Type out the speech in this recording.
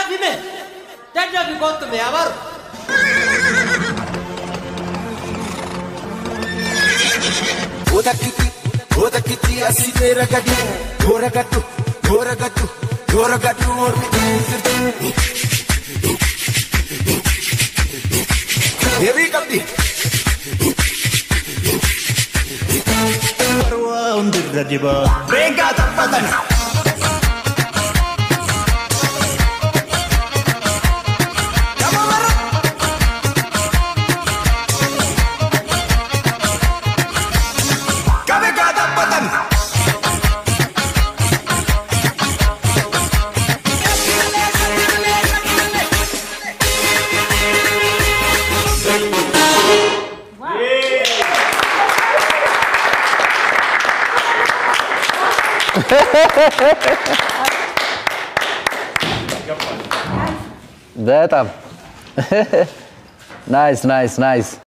Dime, Tanya vi conto me avar. Oda kiti asi tera gadu, gora gadu, gora gadu, gora gadu or Devi kapdi. Parwa undir radiba, Brega tapatana. Да, там. Nice.